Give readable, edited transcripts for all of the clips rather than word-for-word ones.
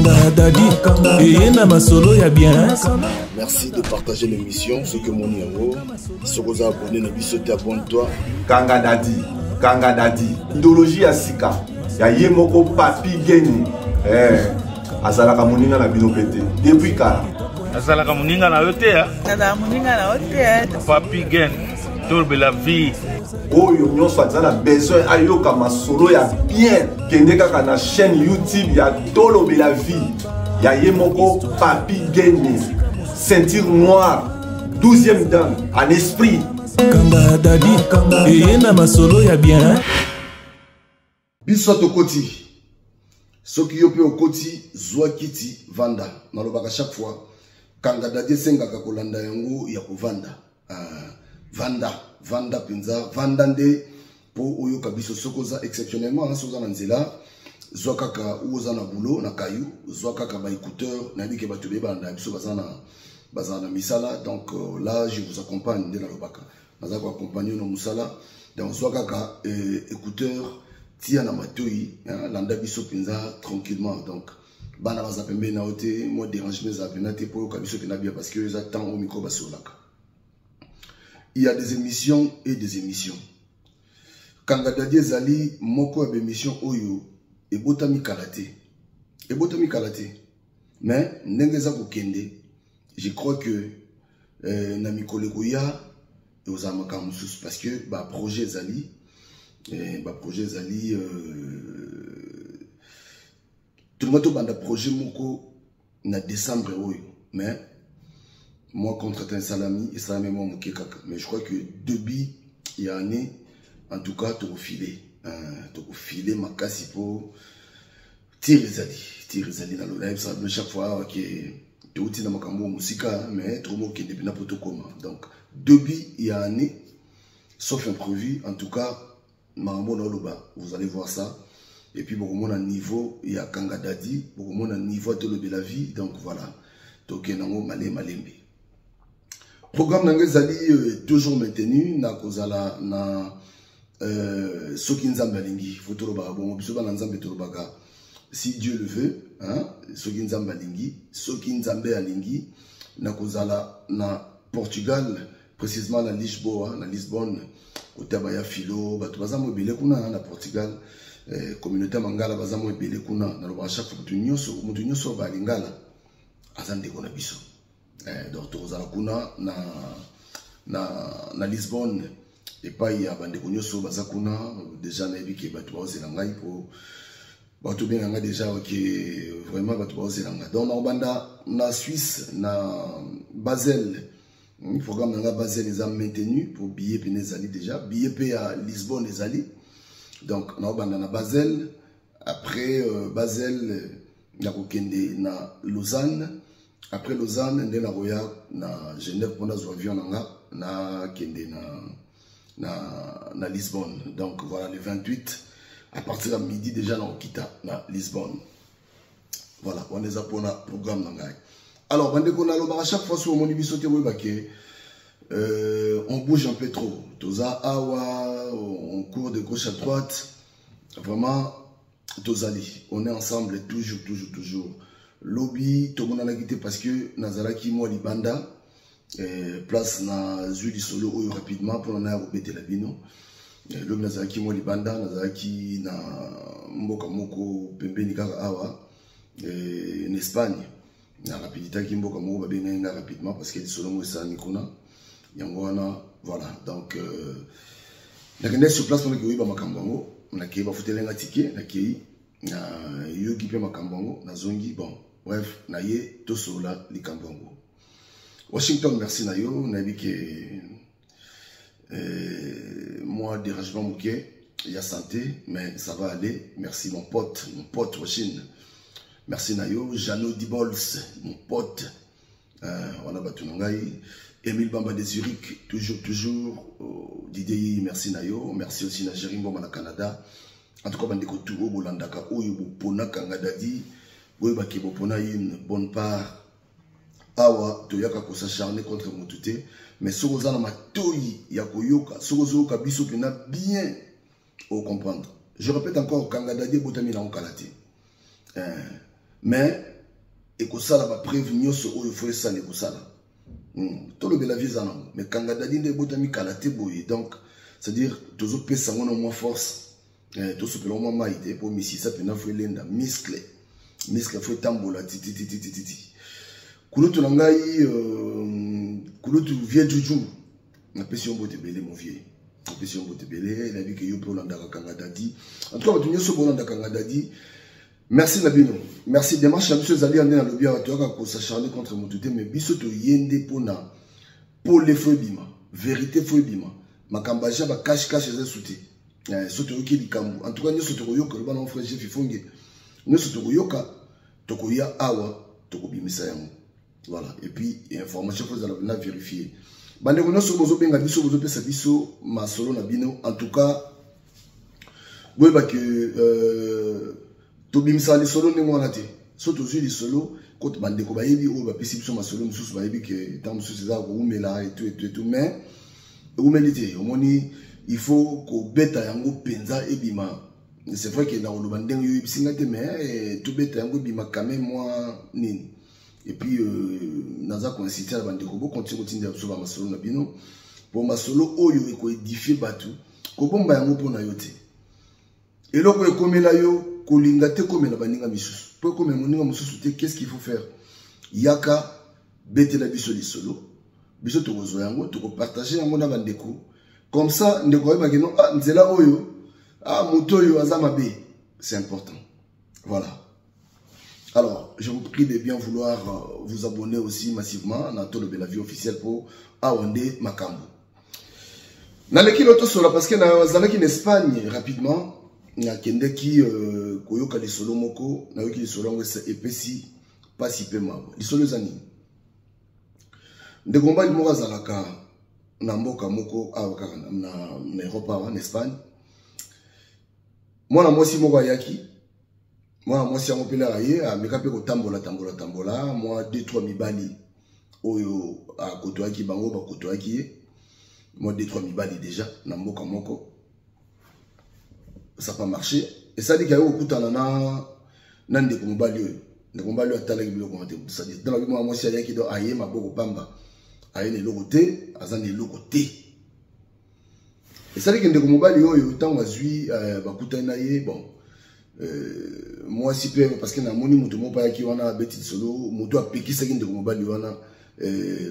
Kanga Dadi, et na masolo ya bien. Merci de partager l'émission. Ce que mon numéro, si vous avez abonné, ne sauter abonne-toi. Kanga Dadi, idéologie ya sika, ya yemoko papi geni. Azalaka moninga na bino pete. Depuis kala. Azalaka moninga na yote ya. Azalaka moninga na yote ya. Papi geni, torbe la vie. Oyo nyonso azala besoin ayoka masolo ya bien. Kende kaka na chaîne YouTube ya Tolobe la vie. Ya yemoko papi geni. Ceinture noire, 12e dan, en esprit. Kanga Dadi, et na masolo ya bien. Biso tokoti. Soki yope okoti, zwa kiti, vanda. Nalobaka chaque fois. Kanga Dadi sengaka kolanda yango ya kovanda. Vanda pinza, vandande po oyo kabiso sokoza exceptionnellement soza na nzela zwa kaka uoza na boulot na kayu zwa kaka ba écouteur na bike ba tobeba na biso bazana misala donc là je vous accompagne de la lobaka naza ko accompagner no musala donc zwa kaka écouteur tia na matoi landa biso pinza tranquillement donc bana baza pembe na ote moi dérangement za penate po kabiso pena bien parce que za temps au micro basolaka. Il y a des émissions et des émissions. Kanga Dadi ezali moko ya émission oyo ebotami kalaté. Mais ndenge za kokende, je crois que na mikolo koya ozamaka mususu parce que projet ezali tout le monde banda projet moko na décembre oyo mais moi contre un salami et ça même moi mais je crois que depuis il y a année en tout cas tu filer ma casse pour tirer zali dans le live ça chaque fois que tu outil dans makambo musika mais trop mo qui depuis n'importe comment donc depuis il y a année sauf imprévu en tout cas makambo na loba vous allez voir ça et puis beaucoup mon niveau il y a Kanga Dadi beaucoup mon niveau de la vie donc voilà donc nango malembe. Programme Nangezali toujours maintenu na kozala na soki nzambe alingi fotoloba bon bisoba na nzambe tolobaka si Dieu le veut hein soki nzambe alingi na kozala na Portugal précisément na Lisbonne otaba ya filo bato bazamo ebele kuna na Portugal communauté mangala bazamo ebele kuna na loba chaque fois mutu nyonso ba lingala azande kona biso. Donc tozala kuna na Lisbonne et pas il y a bande konyoso bazakuna déjà na ebiki bato bazela ngai po bato benga déjà que vraiment bato bazela ngai donc na banda na Suisse na Basel programme na Basel les a maintenu pour billet penezali déjà billet pe à Lisbonne ezali donc na banda na Basel après Basel na kokende na Lausanne. Après Lausanne, on a roya na Genève pour nos avions na kende na Lisbonne. Donc voilà le 28 à partir de midi déjà on quitte na Lisbonne. Voilà, on les a pour un programme nanga. Alors bande qu'on a à chaque fois sur mon ibisoté on bouge un peu trop. Toza awa on court de gauche à droite. Vraiment tozali, on est ensemble toujours. Lobby, tout le monde a quitté parce que Nazaraki moi libanda place na Zuli solo oyo rapidement pour na robete la bino. Lobby Nazaraki moi libanda Nazaraki na mboka moko pembeni kaka awa en Espagne. Na rapidité ki mboka moko ba benga rapidement parce que solo mo sa nikuna. Yango wana voilà donc na kende sur place pour que oui ba makambango na ke ba futelenga ticket na ke na yogi pe makambango na zongi bon. Bref, naye tosola likambongo. Washington, merci nayo. Nabi que moi dérangement mouké, il y a santé, mais ça va aller. Merci mon pote Washington. Merci nayo. Jano Dibols, mon pote. On a battu Nangai. Emile Bamba de Zurich, toujours. Didier, merci nayo. Merci aussi na Jérimbo na Canada. En tout cas, bandeko tout Bolandaka Oyo Pona Kanga Dadi. Oui, bah, qui a une bonne part. Awa, toyaka ko s'acharner contre Moutoute. Mais si vous avez matoi, yakoyoka, si vous avez biso pena bien au comprendre. Je répète encore, Kanga Dadi botami na onkalate. Mais et que ça là va prévenir ce où il faut ça les ça là tout le bel vie ça non mais quand Dadi de botami kalaté boy donc c'est à dire toujours pesa on moins force tout ce que l'on m'a été pour missi ça pena faut lenda muscle faut tambola titi kulutu nangai kulutu vieux juju na pesi on bote belé mon vieux na pesi on bote belé il a dit que yo pour landa kanga Dadi en tout cas tu nyso bon landa kanga Dadi. Merci Nabino. Merci démarche à monsieur Zali Andé dans le bien pour s'acharner contre mon touté mais biso to yende pona pour les feux bima vérité feux bima makambaja ba cache les souté soto yoki likambu en tout cas nous soto yoka le bana frère chef ifonge nous soto yoka tokoya awa tokobimisa yango voilà et puis information faut la vérifier bande ko noso bozo benga biso bozo pesa biso masolo na bino en tout cas boyeba que tobimisa les solo ni mwana te soto zu les solo quand bande ko bayebi o ba pesi biso masolo mususu bayebi que tant mususu za ko umela et tout mais umelité omoni il faut ko beta yango penza ebima c'est vrai que na oloba ndenge yo bisinga te mais tout beta yango bima quand même moi nini et puis naza ko inciter bande ko bo continuer kotinda biso ba masolo na bino pour masolo oyo ko édifier batu ko bomba yango pona yo te eloko ekomela yo kolinga te komela baninga misusu po komela moninga misusu te qu'est-ce qu'il faut faire yaka betela biso lisolo biso to kozo yango to ko partager yango na bandeko comme ça ndeko yeba ke non nzela oyo moto yo azama be c'est important voilà. Alors je vous prie de bien vouloir vous abonner aussi massivement na Tolo Bella Vie officielle pour awande makambo na leki loto sola parce que na zalaki en Espagne rapidement na kende ki koyoka les solo moko na yoki les solo ngese epesi pas si peu mabo les solo zani de combat moko zalaka na mboka moko awaka na Europe en Espagne moi na mosi moko yaki moi mosi yango pela aye ameka pe ko tambola moi 2-3 mibali oyo a kotoaki bango ba kotoaki moi 2-3 mibali déjà na mboka moko. Ça n'a pas marché. Et ça dit qu'il y a eu beaucoup de temps dans des combats lieux. Des combats lieux à tel niveau comment dire. Ça dit dans la vie moi si il y a qui doit ailler ma boko pamba. Ailler les locotés, azan les locotés. Et ça dit que des combats lieux autant mazui bakuta naie bon. Moi si peu parce que na moni mutu mo pa qui wana beti solo mutu a peki ça qui des combats lieux wana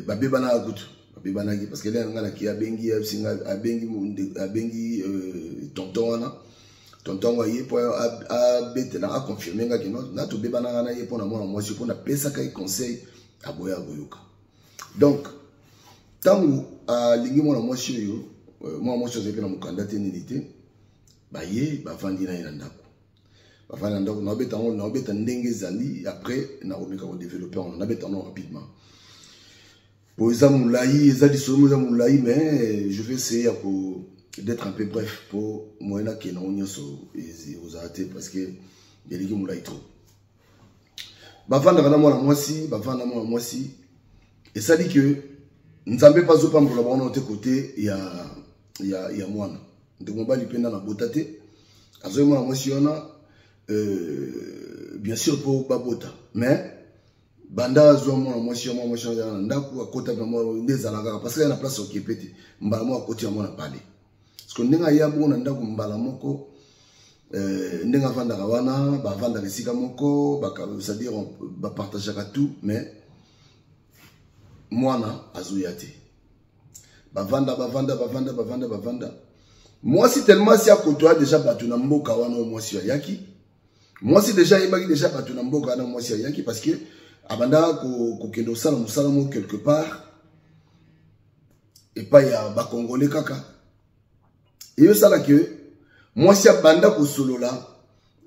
ba beba na akutu. Beba na parce que là ngala ki abengi abengi tonton wana. Tonton wa ye po a betela a confirmer nga kino na to beba na ye pona moi si pona pesa kai conseil aboya boyoka donc tangu a lingi mona moi si yo moi so zepe na mukanda te nilité ba ye ba vandi na ndako ba vandi na ndako na beta ndenge zali après na omeka ko développer on na beta non rapidement pour exemple moulayi ezali solo za moulayi mais je vais essayer d'être un peu bref pour moi là qui non so aux arrêter parce que il y a moulayi trop bavanda na moi si et ça dit que nzambe pas zo pambola ba on côté il y a moi de mobali penda na botate azo moi si on a bien sûr pour babota mais banda zo moi si on ndako akota na moi ndezalaka parce que y a na place occupée te mbala mo akoti mo na parler parce que ndenga ya bona ndako mbala moko ndenga vanda wana ba vanda lesika moko ba c'est-à-dire ba partager tout mais mwana azoyate ba vanda moi si tellement si akotoa déjà batu na mboka wana moi si yaki moi si déjà ibaki déjà batu na mboka wana moi si yaki parce que abanda ko kendo sala musala mo quelque part et pas ya ba congolais kaka et ça là que moi si abanda ko solola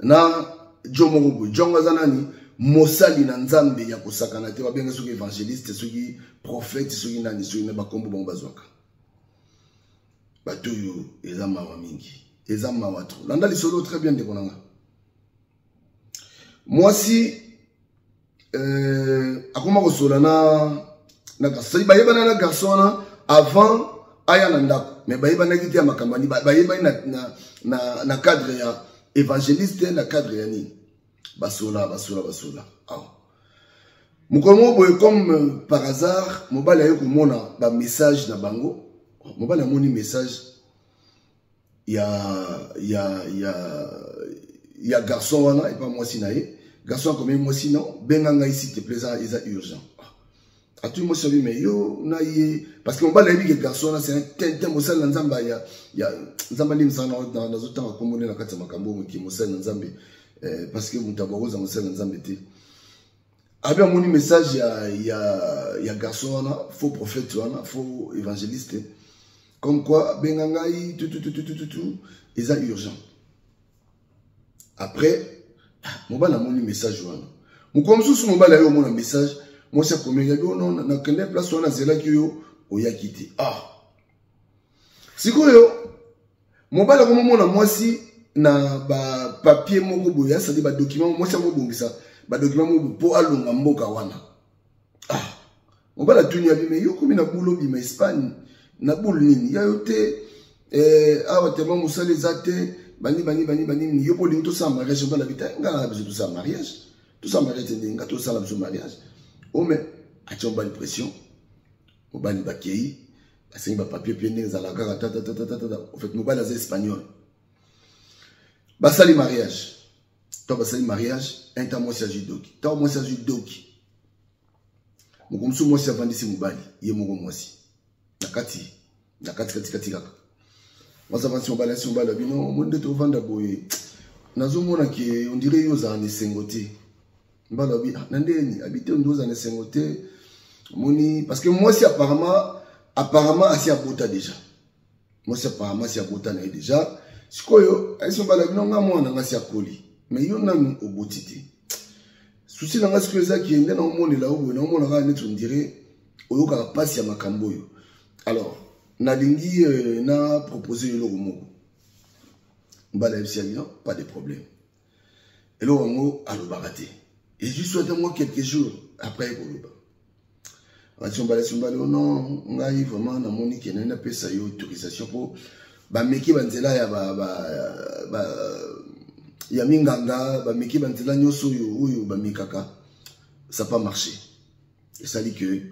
na jomo jonga zanani mosali na nzambe ya kosakana te babenga soki évangéliste soki prophète soki nani soki na bakombo bango bazwaka bato yo eza mawa mingi eza mawa trop landa lisolo très bien de konanga moi si akoma kosola na garçon bayeba na garçon na avant aya na ndako mais bayeba na kiti ya makambani bayeba na cadre ya évangéliste na cadre ya nini basola Moukomo boye comme par hasard, mobile ayo komona ba message na bango. Mobile amoni message. Il y a garçon wana et pas moi si naé. Garçon comme moi si non, benganga ici te plaisant est urgent. A tout moi savi mais yo na yé parce que mobile ayo que garçon là c'est un tel mosal nzamba ya nzamba lim sana dans autant comme on est la kata makambo qui mosal nzambe parce que mutabaroza mosal nzambe te. Avec un message, il y a garçon, faux prophète, faux évangéliste. Comme quoi, bengangaï, tout, ils sont urgents. Après, mon bal a mon message. Mon comme sous mon bal a eu mon message, moi c'est comme il y a non, na kende place on a zela qui yo, o ya quitté. Ah. Si quoi yo, mon bal a comme mon moi si na ba papier mon boya, ça dit ba document, moi c'est mon bon ça. Ba document pour alonga mboka wana. Ah. On va la tenir mais yo comme na boulot bi ma Espagne na boulot nini ya yote awa tellement musale zate bani yo pour tout ça mariage on va la vita ngala besoin tout ça mariage nga tout ça la besoin mariage. Oh mais a tu une pression. On va ni bakei parce que ba papier pienne za la gara ta en fait mobile az espagnol. Ba sali mariage. Toi, c'est le mariage, un temps moi c'est judoki. Toi moi c'est judoki. Mon comme moi c'est vendu c'est mobali, il est moi aussi. Nakati kaka. Moi ça va si mobali bino monde to vanda boye. Nazo mona ki on dirait yo za ne sengote. Mbala bi nandeni habiter ndo za ne sengote. Moni parce que moi c'est apparemment assez abota déjà. Moi c'est apparemment assez abota na déjà. Sikoyo, ay so mbala bino ngamo na ngasi akoli. Mais il y en a un au botité. Souci dans ce que ça qui est dans le monde là où on a un on dirait au cas pas si à Makamboyo. Alors, Nadingi n'a proposé le mot. Pas de problème. Et le mot à le baraté. Et juste moi quelques jours après pour le bas. Si on va non, on a vraiment dans mon qui n'a pas ça autorisation pour bah meki banzela ya ya minganga ba meki bantela nyoso oyo ba mikaka ça pas marché et ça dit que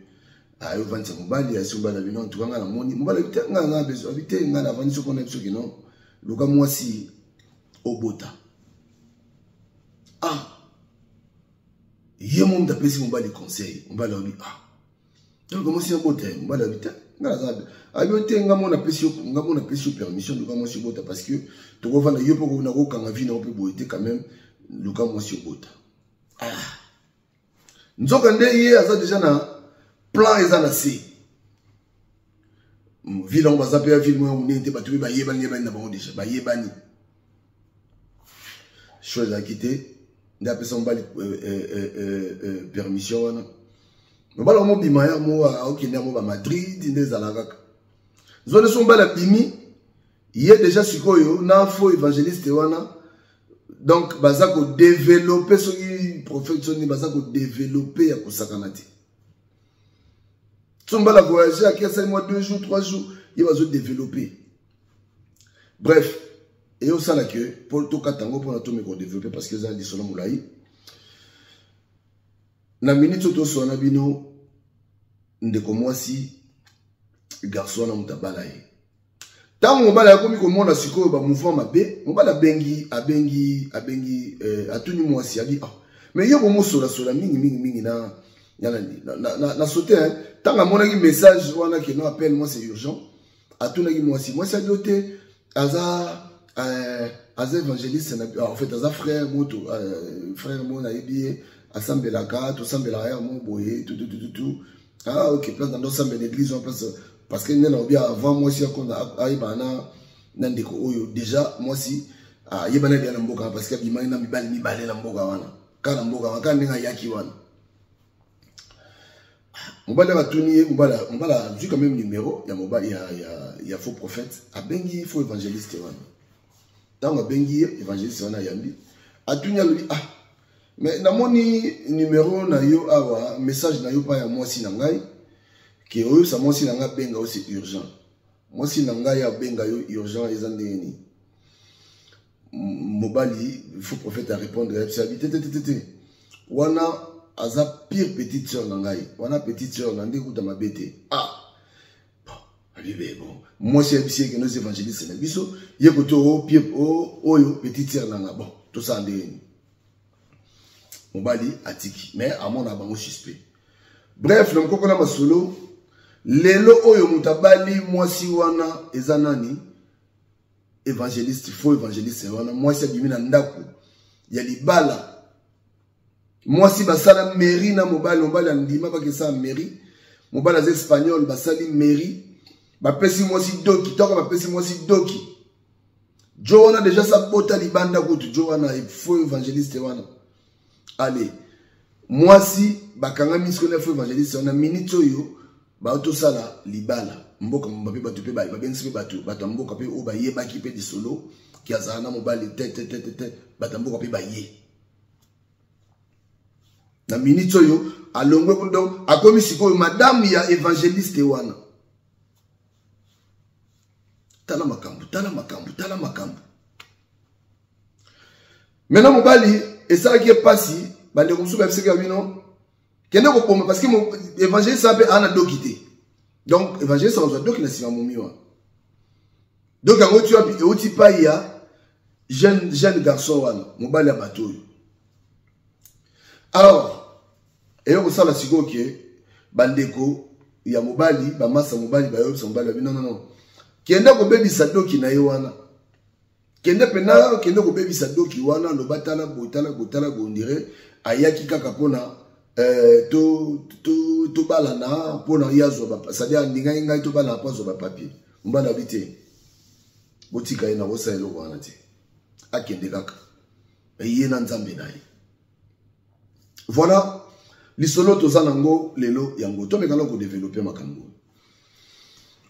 ayo vanta mobali ya sumba na bino tout ngana moni mobali ngana bezo habiter ngana vandi so qu'on a besoin non luka moi si obota ah yemo mda pesi mobali conseil mobali obi ah donc comment si obota mobali habiter ngana zabe ayote ngamona pesi permission luka moi si obota parce que tu vois là yo pour na ko kanga vie na peut boiter quand même luka moi si obota ah nzoka nde ye aza déjà na plan ezana si ville on va s'appeler ville moi on était battu ba yebani na bango déjà ba yebani chose à quitter ndape son bali permission wana no bala mo bimaya mo okina mo ba Madrid ndezalaka zone son bala bimi yé déjà sikoyo na faux évangéliste wana donc baza ko développer ce prophète soni baza ko développer ya kosakana ti Tumba la voyager à 15 mois, 2 jours, 3 jours, il va se développer. Bref, et au sein que pour tout katango pour tout me développer parce que ça dit solo moulai. Na minute to so na bino ndeko mwasi garçon na mutabalaye. Tant mobala ya komi ko mona sikoyo ba mouvement mabe, mobala bengi abengi atuni mwasi abi ah. Mais yo bomo sola mingi na na sauté hein. Tant à mon message, on qui nous appelle, moi c'est urgent. À tout le monde, moi c'est doté, aza évangéliste, en fait, aza frère, frère, mon aïe, assemblée la carte, assemblée la air, mon boye, tout. Ah, ok, place dans l'ensemble de l'église, parce que nous avons bien avant, moi si on a aïbana, nandeko oyo, déjà, moi si, ah, yébana bien l'amboka, parce que bimana mi balé l'amboka wana, car l'amboka wana, car n'enga yaki wana. Mobala va tourner, mobala vu quand même numéro, il y a faux prophète, a bengi faux évangéliste wana. Tant a bengi évangéliste wana yambi, a tourner lui ah. Mais na moni numéro na yo awa message na yo pa ya moi si na ngai que oyo sa moi si na nga benga aussi urgent. Moi si na ngai ya benga yo urgent ezandeni. Mobali faux prophète à répondre à habité wana aza pire petite sœur nangai. Wana petite sœur nande kuta mabete. Ah. Bon, allez bon. Moi c'est habitué que nos évangélistes na biso, yekoto o pire oyo petite sœur nanga. Bon, tout ça ndeni. Mobali atiki, mais à mon abango suspect. Bref, le mkoko na masolo, lelo oyo mutabali mwasi wana ezanani évangéliste, faux évangéliste wana mwasi abimina ndako ya libala. Mwasi basala mairie na mobali andima bakesa mairie. Mobali az espagnol basali mairie. Bapesi mwasi doki, toka bapesi mwasi doki. Jo wana déjà sa bota libanda kutu, jo wana faux évangéliste wana. Allez, mwasi bakanga miskone faux évangéliste wana minute oyo ba auto sala libala. Mboka mbape batu pe ba bensi pe batu mboka pe o ba yebaki pe di solo ki azana mobali tete batu mboka pe ba ye. Na minute oyo alongwe kundo akomi sikoyo madame ya évangéliste wana. Tala makambu. Maintenant mobali et ça qui est passé bande komsu ba fseka bino kende ko poma parce que mon évangéliste sabe ana dokité. Donc évangéliste on doit donc na sima momiwa. Donc en tu as oti pa ya jeune garçon wana mobali abato. Alors et on ça la siko ke bandeko ya mobali ba masa mobali ba yo mobali non kende ko bebisa doki na yewana kende pena kende ko bebisa doki wana lo batala botala gondire ayaki kaka pona to balana pona yazo ba c'est-à-dire ndinga to balana pa zo ba papier mbala bité botika ina bosa elo wana ti akende kaka yena nzambe nayi. Voilà lisolo to zanango lelo yango to mekala ko développer makambo.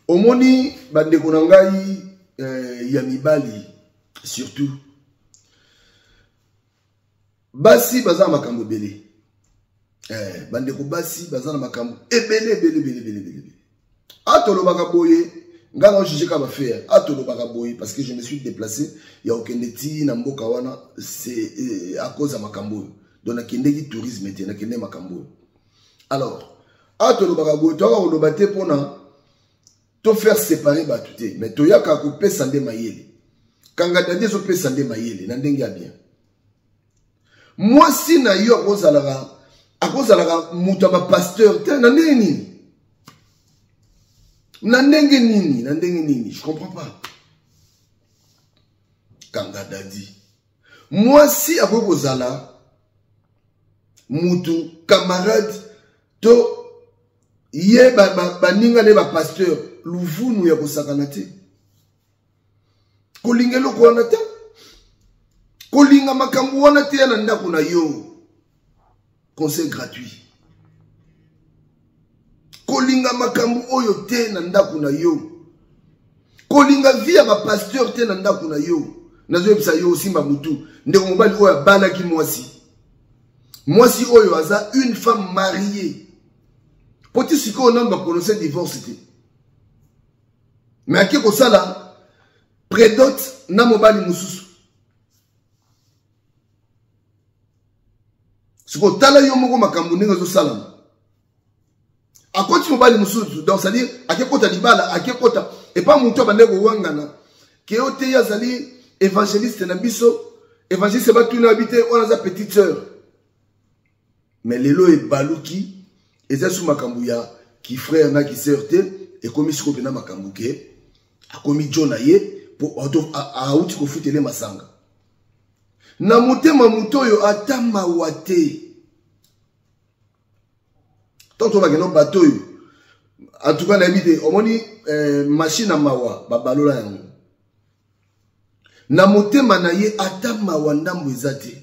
Omoni bandeko na ngai ya mibali surtout basi baza makambo belé bandeko basi baza na makambo ebele atolo bakaboye ngana juger ka ba faire atolo bakaboye parce que je me suis déplacé ya okendeti na mboka wana c'est à cause de makambo donc nakendeki tourisme te nakende makambo. Alors atolo bakaboye to ka olobate pona to faire séparer batute mais to yaka ko pesa nde mayele kanga dadi so pesa nde mayele na ndenge ya bien. Moi si na yo akozalaka muta ba pasteur te na ndenge nini je comprends pas. Kanga dadi moi si akozala mutu camarade to ye baninga ne ba pasteur luvunu ya kosakana te kolingelo ko wana te kolinga makambo wana te na ndako na yo conseil gratuit kolinga makambo oyo te na ndako na yo kolinga via ba pasteur te na ndako na yo nazo yebisa yo simba mutu ndeko mobali oyo balaki mwasi oyo aza une femme mariée poti siko non ba prononcer divorce te mais aki ko sala prédote na mobali mususu siko tala yo moko makambo ndenge zo sala akoti mobali mususu donc ça dire aki kota libala aki kota et pas mutu abandeko wangana ke ote ya zali évangéliste na biso évangéliste ba tuna habité on a sa petite sœur mais lelo e baluki eza sous makambo ya ki frère na ki sœur te et comme siko pena makambo ke akomi jona ye pour auti ko futele masanga na motema muto yo atama wate tonto ba geno bato yo en tout cas na bide omoni machine à mawa ba balola yango na motema na ye atama wandambo ezate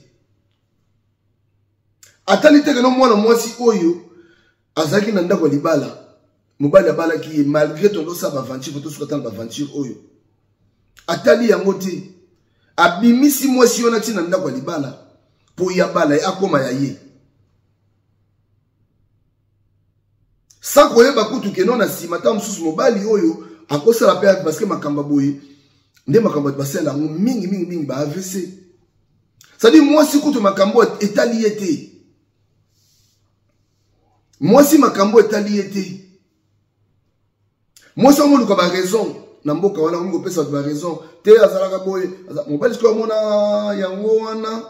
atali te que no mwana mwasi oyo azaki na ndako libala mobali abalaki malgré ton do sa aventure to sukata na aventure oyo atali yango te abimisi mwasi ona tina ndako libala po ya bala akoma ya ye sans koyeba kutu ke non na simata mususu mobali oyo akosala pe parce que makamba boye nde makambo basela ngo mingi ba AVC ça dit mwasi kutu makambo etali ete Moi si makambo etali été. Moi si on a raison. Namboka wana on pesa ba raison. Te azalaka boye. Mobali ko mona yango wana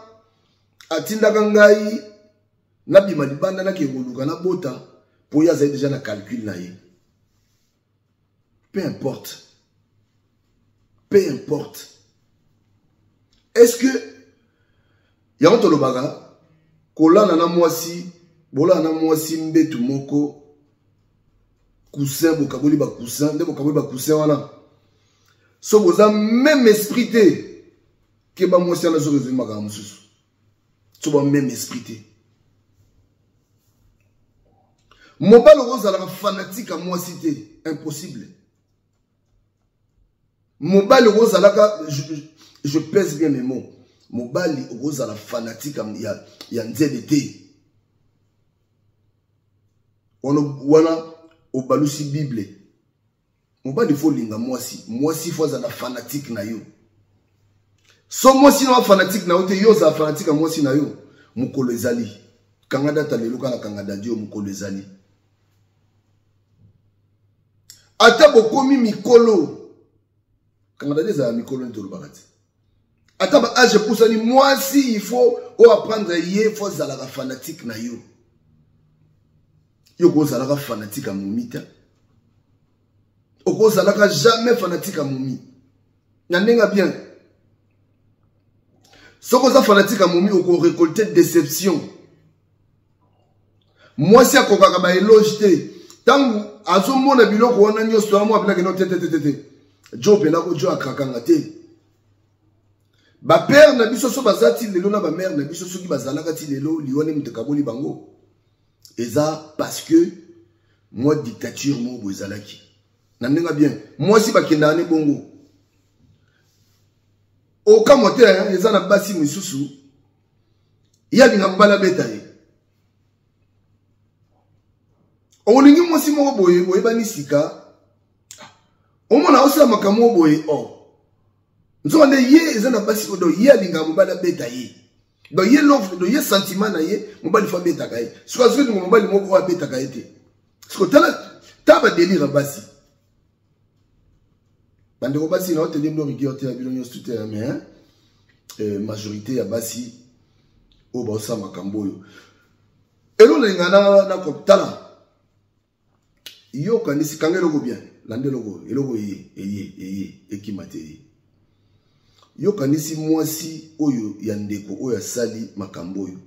atinda kangai na bima libanda na ke goluka na bota pour ya za déjà na calcul na ye. Peu importe. Peu importe. Est-ce que yango to lobaga kolana na mwasi bola na mwasi mbetu moko coussin bokaboli ba coussin nde bokaboli ba coussin wana so boza même esprit te ke ba mwasi na zo résoudre maka mususu so ba même esprit te mobali ozala fanatique à mwasi te impossible mobali ozala je pèse bien mes mots mobali ozala fanatique ya nzebe te wana obalusi bible mobali faut linga mwasi faut za fanatique na yo so mwasi na fanatique na yo te yo za fanatique mwasi na yo mukolo ezali kangada taleluka na kangada dio mukolo ezali ata bokomi mikolo kangada dio za mikolo ntolo bakati ata ba age poussani mwasi il faut apprendre ye faut za la fanatique na yo Yoko zalaka fanatique à Moumita. Oko zalaka jamais fanatique à Moumi. N'enga bien. Soko za fanatique à Moumi, oko récolter déception. Moi si akokaka ba éloge te. Tangu azomona biloko wana nyoso amo apela keno tete. Jo pena ko jo akrakanga te. Ba père na biso so bazati lelo na ba mère na biso so ki bazalaka ti lelo lione mutekaboli bango. Et ça parce que moi dictature mo bozalaki. Nandenga bien. Moi si bakenda ne bongo. Aucun moteur les ana basi misusu. Il y a dinga mbala betaye. Oningi mo si mo boye boye bani sika. Omona osa makamo boye oh. Nzonde ye ezana basi odo ye dinga mbala betaye. Donc il y a l'offre, il y a sentiment na ye, mobali fa beta kaye. Ce que je mobali moko wa beta kaye te. Ce que t'as ba délire basi. Bande ko basi na o tele no rigi o te abilo nyo tout mais majorité ya basi o ba sa makambo yo. Elo lengana na ko tala. Yo kanisi kangelo go bien, lande logo, eloko eye ekimate. Yo kanisi mwasi oyo ya ndeko oyo asali makambo oyo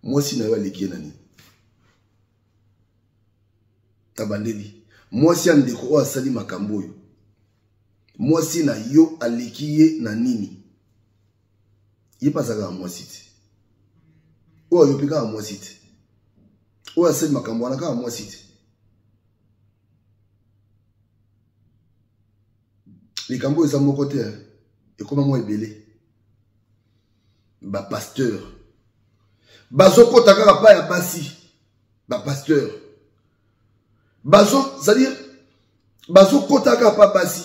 mwasi na yo aleki nani tabandeli mwasi ya ndeko oyo asali makambo oyo mwasi na yo aleki ye na nini ye pasaka mwasi te oyo pika mwasi te oyo asali makambo wana ka mwasi te likambo eza moko te et comment moi belé ba pasteur bazo kotaka pa ya basi ba pasteur bazo c'est-à-dire bazo kotaka pa basi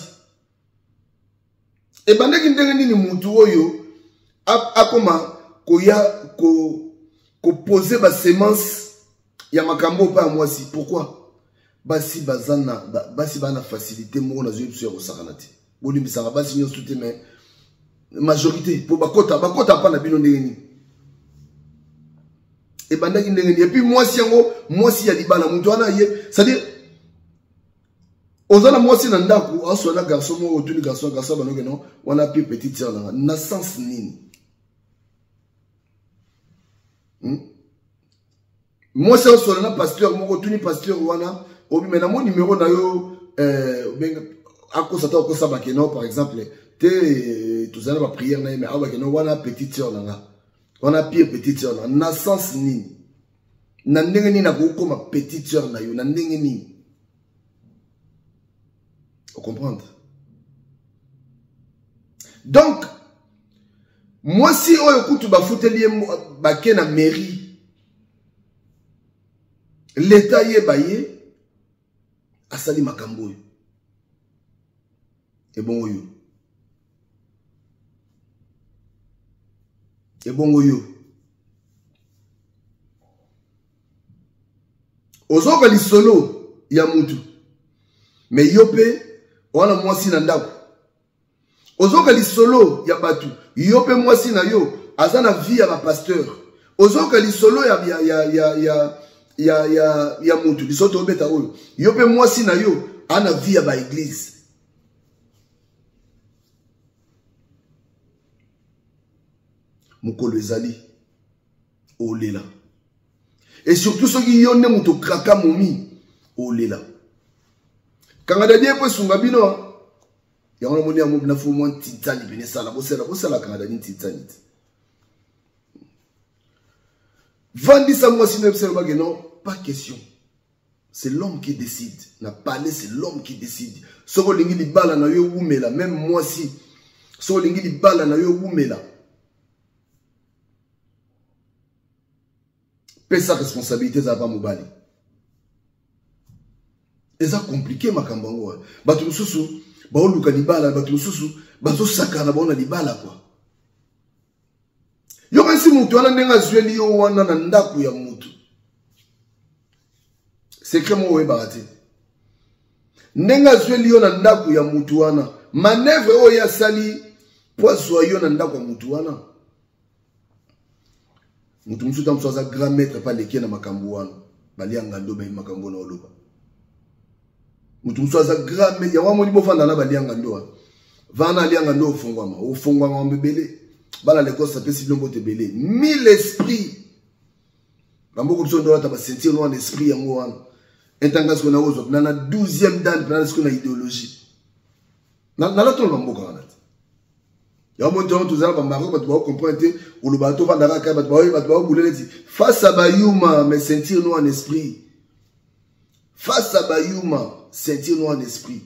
et bandeki ndenge nini mutu oyo akoma koya ko poser ba semence ya makambo pa mwasi pourquoi basi bazana basi bana facilité mo na zo sur osakana te bolimbisaka basi nyo tout mais majorité pour bakota pas na bino ndengeni et bandaki ndengeni et puis moi si ya libala mutu wana ye c'est-à-dire ozana moi si na ndako aso na garçon mo otuni garçon banoke non on a plus petite sœur na sens nini moi si aso na pasteur mo otuni pasteur wana obi mena mon numéro na yo benga akosata okosa bakeno par exemple te tous allons prière na mais awa keno wana petite sœur nanga wana pire petite sœur na na sens nini na ndenge nini na ko ma petite sœur na yo na ndenge nini vous comprendre donc moi si oyo kutu ba futelier ba ke na mairie l'état ye baye asali makambo et bon oyo et bon yo Ozoka li solo ya mutu. Mais yope wana mwasi na ndako. Ozoka li solo ya batu. Yope mwasi na yo azana vie ya ba pasteur. Ozoka li solo ya mutu. Lisoto obeta oyo. Yope mwasi na yo ana vie ya ba église. Mukolo ezali olela. Et surtout ceux qui yonne muto kraka momi olela. Kangada die po sunga bino ya wana moni ya mo bina fu mo titani bine sala bosala kangada ni titani. Vandi sa moi si non, pas question. C'est l'homme qui décide. Na parler, c'est l'homme qui décide. Soko lingi li bala na yo wumela, même moi si. Soko lingi li bala na yo wumela. Paie sa responsabilité ça va mobali. Et ça compliqué makambango. Batu mususu, ba oluka li bala, batu mususu, bazo sakana ba ona li bala quoi. Yo kansi mutu wana ndenga zweli yo wana na ndaku ya mutu. Secret mo webate. Ndenga zweli yo na ndaku ya mutu wana. Manevre o ya sali poisson yo na ndaku ya mutu wana. Mutu musuta msoza grand maître pa leki na makambo wana. Bali angando ba makambo na oloba. Mutu msoza grand maître ya wa moni bofanda na bali angando. Vana ali angando ofungwa mbebele. Bala l'école ça peut si bien te belé. 1000 esprits. Bambo ko sondo ta ba sentir no en esprit yango wana. Entangas ko na ozo na 12e dan plan ko na idéologie. Na la ton bambo ko wana. Ya mo nto tuzala ba maro ba to comprendre ou le bateau va ndaka ba to boulele ti face à Bayuma mais sentir no en esprit. Face à Bayuma sentir no en esprit.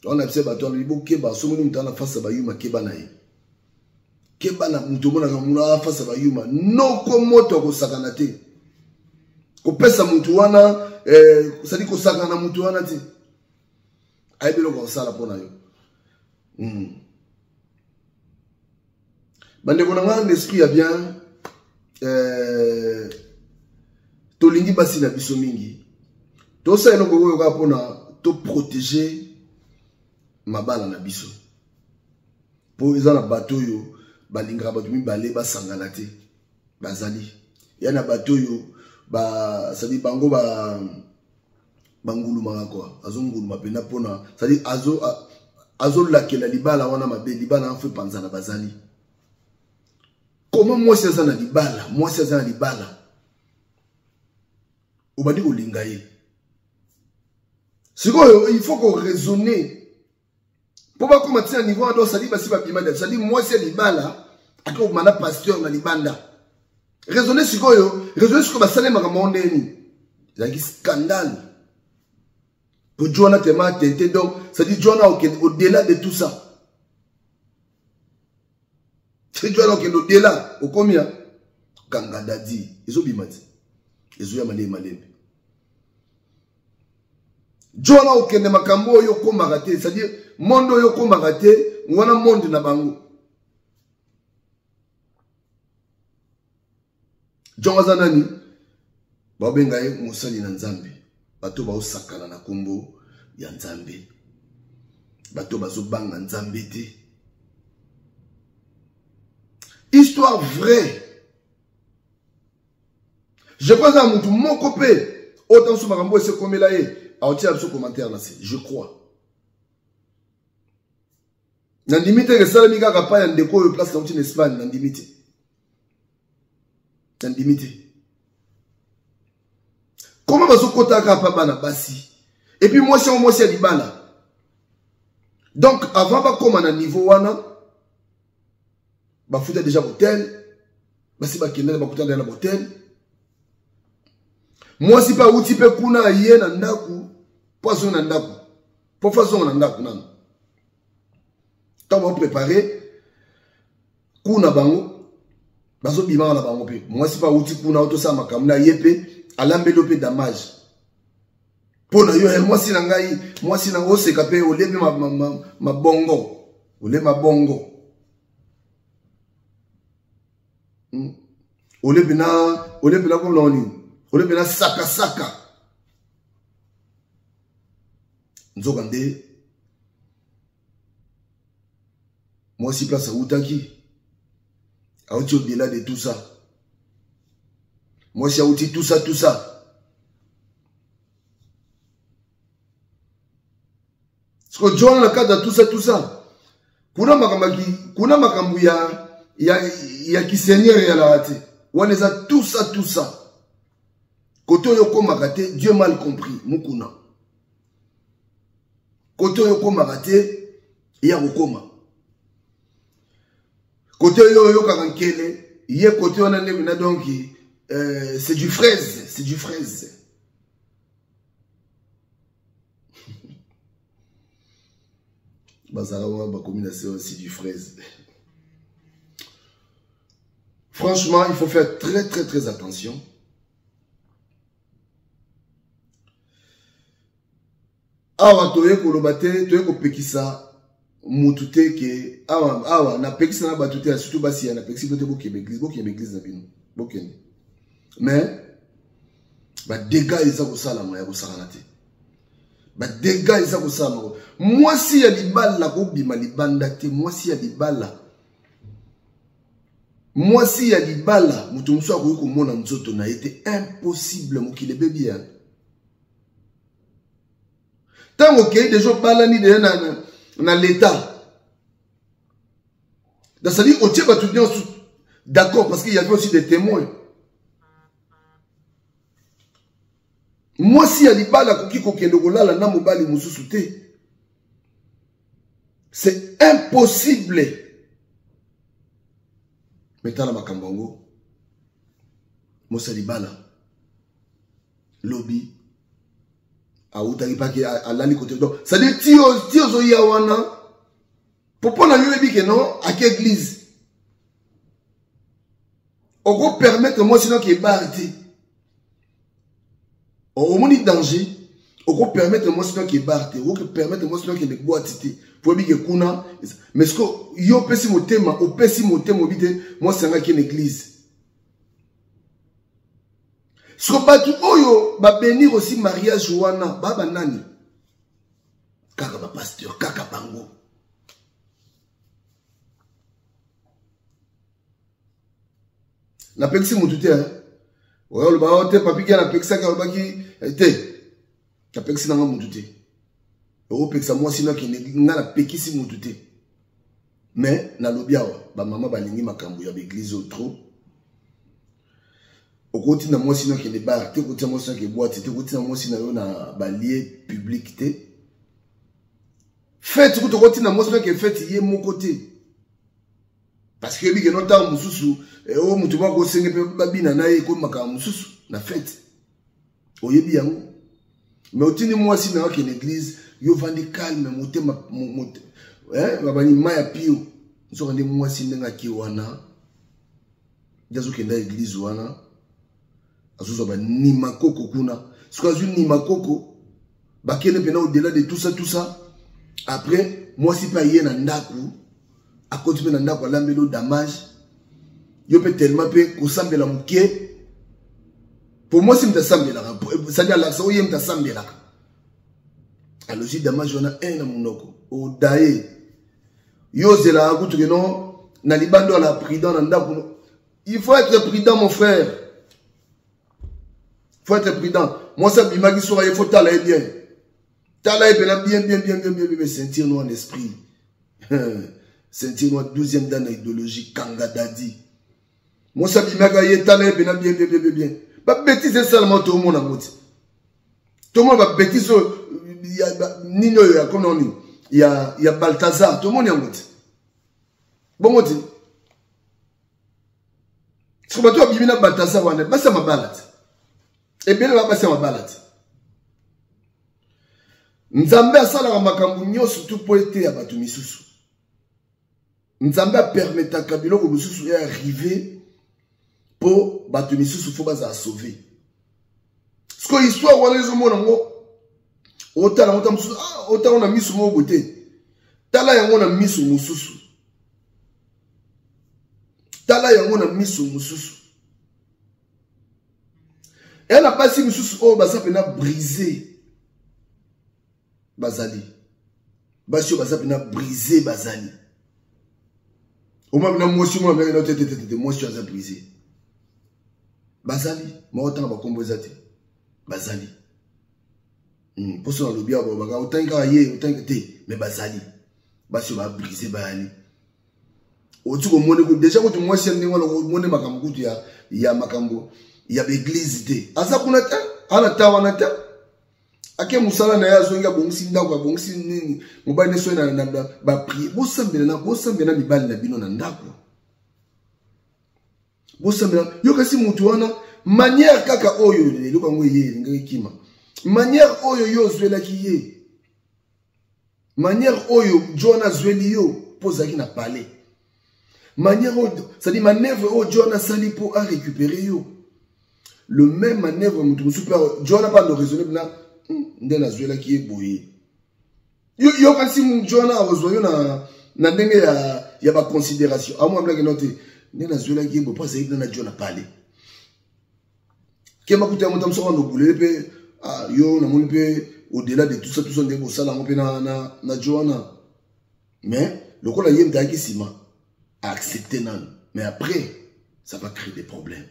On a observé bateau libo ke ba so mo mutana face à Bayuma ke ba na ye. Kebana mutumona ngamuna face à Bayuma no komoto ko sakana te ko pesa mutu wana sadi ko sakana mutu wana te ayebelo ko sala pona yo bande kona ngana esprit ya bien to lingi basi na biso mingi to sa eno ko yo ka pona to protéger mabala na biso po izana bato yo balinga bato mibale basangana te bazali yana bato yo ba sadi bango banguluma quoi azonguluma pena pona sadi azo lakela libala wana mabe libala en fait panzana bazali comment moi c'est ça na libala moi c'est ça na libala obadi olinga ye sikoyo il faut qu'on raisonner. Pour pas commencer à niveau de ça dit basi ba bimada ça dit moi c'est libala ako mana pasteur na libanda raisonner sikoyo raisonner siko ba salema ka mondeni la scandale pour Joana tema tente donc ça dit Joana au-delà de tout ça c'est Joana au-delà au combien kanga dadi ezo bimati ezo ya malé Joana okende makambo yo komaka te c'est-à-dire mondo yo komaka te ngwana monde na bango Jonga nani babenga ye musali na Nzambe bato ba osakana na kombo ya Nzambe bato bazo banga Nzambe te histoire vraie je pense à mutu moko pe autant sous makambo ese komela ye a oti abso commentaire là c'est je crois Nandimite que ça mika kapa ya ndeko yo place dans une Espagne nandimite. Nandimite. Comment bazo kota kapa bana basi. Et puis moi c'est libala. Donc avant ba comme na niveau wana ba futa déjà hôtel. Basi ba kenda ba kuta na hôtel. Moi si pas outi pe kuna ye na ndaku, poisson na ndaku. Po façon na ndaku nana. Quand on va préparer, kuna bango, bazo bima na bango pe. Moi si pas outi kuna auto sa makamna yepe, alambelo pe damage. Pona yo moi si nangai, moi si nango se kapé o lebi ma bongo. O le ma bongo. O lebi na comme l'on dit. O lebi na saka. Nzokande. Moi aussi place à Outaki. A outi au-delà de tout ça. Moi aussi a outi tout ça. Parce que John, le cadre de tout ça. Kuna makambu ya kiseigneur ya la rate. On les a tout ça. Koto yoko magate, Dieu mal compris, mukuna. Koto yoko magate, ya okoma. Koto yoko karankele, yé koto on a donc, c'est du fraise. Bazarawa, ma combinaison, c'est du fraise. Franchement, il faut faire très attention. Awa toye kolobate, toye kopekisa mutute ke awa na pekisa na batute surtout basi na pekisi bote bokebe église na bino. Bokende. Mais ba dégâts ils ko sala ma ya ko sakana te. Ba dégâts ils ko sala. Moi si ya libala ko bima libanda te, moi si ya libala. Moi si ya libala mutu muso akoyi ko mona nzoto na été impossible mokile bébé. Tant que des gens parlent dans l'état. C'est-à-dire, au Tchèque, tout bien d'accord, parce qu'il y avait aussi des témoins. Moi, si il y a des balles qui c'est impossible. Maintenant, la Makambango, moi, c'est des balles. Lobby. À l'année côté. Donc, ça dit, tio zoyawana. Pourquoi on a dit que non, à quelle église? On va permettre moi sinon qu'il y ait barré. On a dit danger. On va permettre moi sinon qu'il y ait barré. On va permettre moi sinon qu'il y ait boîte. Pour dire que kuna. Mais ce que yo pesi mon thème, au pesi mon thème, moi c'est un qui est une église. Ce que batu oyo ba bénir aussi mariage wana baba nani kaka ba pasteur kaka bango na pexi mutute oyo lo ba ote papi ki na pexa ka ba ki te na pexi na mutute o pexa moi sino ki na pekisi mutute mais na lobiawa ba mama balingi makambo ya église trop. Au côté de moi, sinon qu'il y a des bars, au côté de moi, sinon qu'il y a des boîtes, au côté de moi, sinon qu'il y a des lieux publics. Faites, au côté de moi, sinon qu'il y a fait, il y a mon côté. Parce que, il y a un temps, moussou, et au moutouma, au séné, babina, naïe, comme ma moussou, na fête. Au yébi, mais au côté de moi, sinon qu'il y a une église, il y a un calme, mouté, mabani, maya pio. Nous sommes moi, sinon qu'il y a wana. Il y a une église wana. Azuza ni makoko kuna. Ce que je ni makoko, bakene pena au-delà de tout ça. Après, moi si pas yé nandaku, à côté de nandaku alambelo damage, yo peut tellement pe kosambe la mukie. Pour moi si mtasambe la, ça dit à l'accent yé mtasambe la. Alors si damage on a un na munoko, o dae. Yo zela akutu que non, na libando la prudent nandaku. Il faut être prudent mon frère. Il faut être prudent. Moi, ça, il faut t'aller bien. T'aller bien, sentir nous en esprit. Sentir nous 12e dans l'idéologie, Kanga Dadi. Moi, ça, il t'aller bien. Pas bêtise seulement tout le monde a mouti. Tout le monde va bêtise. Il y a Nino, il y a Balthazar, tout le monde a mouti. Bon, mouti. Ce que tu as dit, Balthazar, c'est ma balade. Et bien, on va passer ma balade. Nzambe asala makambu nyoso tout pour être à batu misusu. Nzambe permettre kabilo ko misusu ya arriver pour batu misusu faut baza sauver. Ce que histoire wala zo mona ngo otala ngota misusu otala na misu mo gote. Tala yango na misu mususu. Tala yango na misu mususu. Elle n'a pas si mususu oh baza pena brisé. bazali. Basio basapi na brisé bazali. Au moins na moi moi je suis brisé. Bazali, moi autant ba kombo ezate. Bazali. Pour ça le bien ba autant ka ye autant que té mais bazali. Basio ba brisé bazali. Otu ko mone ko déjà ko moi je ndingo lo mone makambo kutu ya makambo ya l'église té. Asa kuna ta ana tawana ta. Ake musala na ya zonga bongisi ndako bongisi nini mobali ne soina na ba prier bosambela na mibali na bino na ndako bosambela yo kasi mutu wana manière kaka oyo lelo kango ye ngai kima manière oyo yo zwela ki ye manière oyo Jona zweli yo pozaki na palais manière oyo ça dit manœuvre oyo Jona sali pour à récupérer yo le même manœuvre mutu super Jona pas de raisonner na nde na zwela ki eboye yo kasi mu Jona azoyo na ndenge ya ba considération a moi blague noté nde na zwela ki ebo pas ça na Jona parler kema kuta mutam so ndo boulé pe yo na moni pe au-delà de tout ça ndenge bo sala ngope na Jona mais le ko la yem ta ki sima a accepter nan mais après ça va créer des problèmes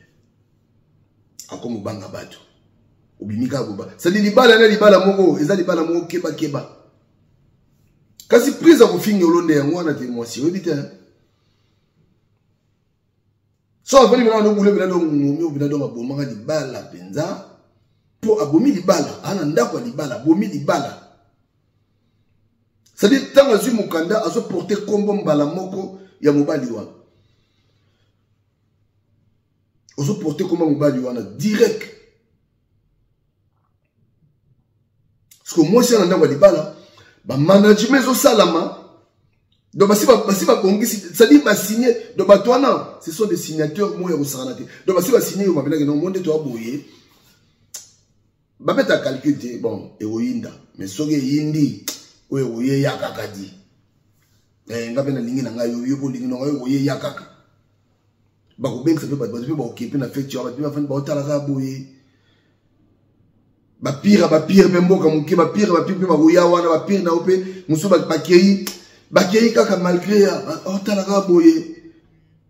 akomo banga bato obimika boba ça dit libala na libala moko eza libala moko keba kasi prise a kofinga olonde yango na te mwasi obita so avali mina no bule bila do ngomi obina do maboma ka libala penza po abomi libala ana ndako libala abomi libala ça dit tant azu mukanda azo porter kombo mbala moko ya mobali wana ozo porter kombo mobali wana direct. Parce que moi, si on a un libala, le management est salama. Donc, si ça dit que signer, donc, ce sont des signatures, moi, au Saranate. Donc, si on signer, on va dire que non, monde est à bouiller. Bah, peut-être calculer, bon, héroïne, mais si on est indi, ou héroïne, yakakadi. Et on va bien ligner dans la yo, ligner dans la yo, yakaka. Bah, ou bien que ça peut pas, bah, ok, puis on a fait, tu vas faire, bah, on t'a bouiller. Ba pire pemboka muke ba pire ba goya wana ba pire na ope muso ba kei kaka malgré ya otala boye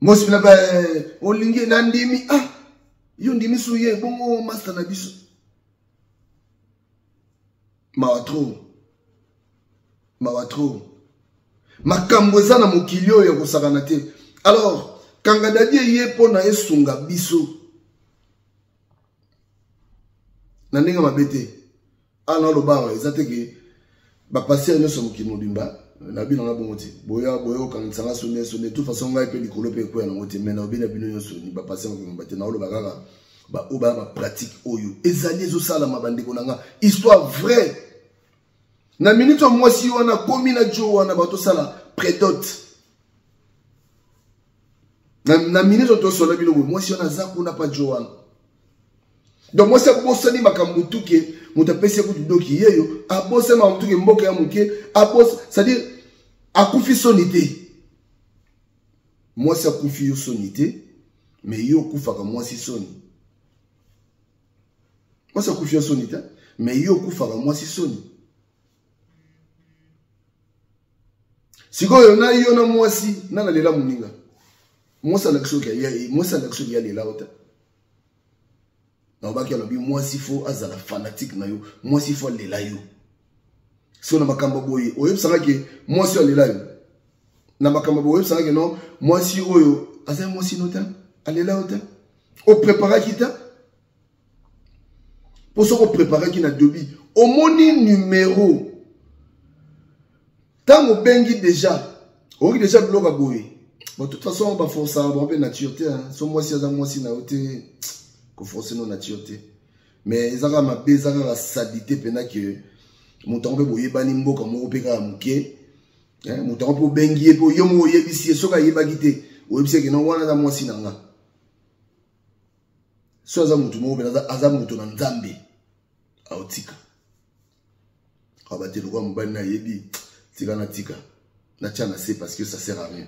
mosi na ba olingi na ndimi yo ndimi suye bongo master na biso mawatro makambo eza na mokili oyo ya kosakana te. Alors kanga dadi ye pona esunga biso Nandinga mabete ana loba ezate ke ba passer no somo kimobimba na bino na bongoti boya kanitsanga sonne de toute façon ngai pe likolo pe ko ya ngoti mena obina bino nyonso ni ba passer ko mbate na loba kaka ba oba ba pratique oyo ezali zo sala mabandeko nanga histoire vraie na minute moi si wana komi na jo wana ba to sala prédote na minute to sala bino moi si wana za kuna pa jo wana. Donc moi c'est pour ça ni makambutu ke mutapesi ku doki yeyo abose makambutu mboka ya muke abose c'est-à-dire akufi sonité moi c'est akufi yo sonité mais yo kufa ka moi si soni moi c'est akufi yo sonité mais yo kufa ka moi si soni siko yo na moi si na lela muninga moi ça l'action qui ya lela ota. Moi s'il faut azala fanatique na yo moi s'il faut lela yo si on a makamba boye oyeb sanga ke moi si lela yo na makamba boye sanga ke non moi si oyo azala moi si nota alela ota o prépara kita pour ça qu'on prépare qui na dobi au moni numéro tant au bengi déjà on déjà bloc à boye bon de toute façon on va forcer on va nature te hein so moi si na ote ko forcer nos nature te mais ezaka mabe ezaka la sadité pena que mutango pe boye bani mboka mo peka muke hein mutango po bengi po yo mo yebisi soka yebaki te oyebisi ke non wana za mwasi nanga so za mutu mo pena aza mutu na nzambe autika abatelo kwa mobali na yebi tika na tika na tchana c'est parce que ça sert à rien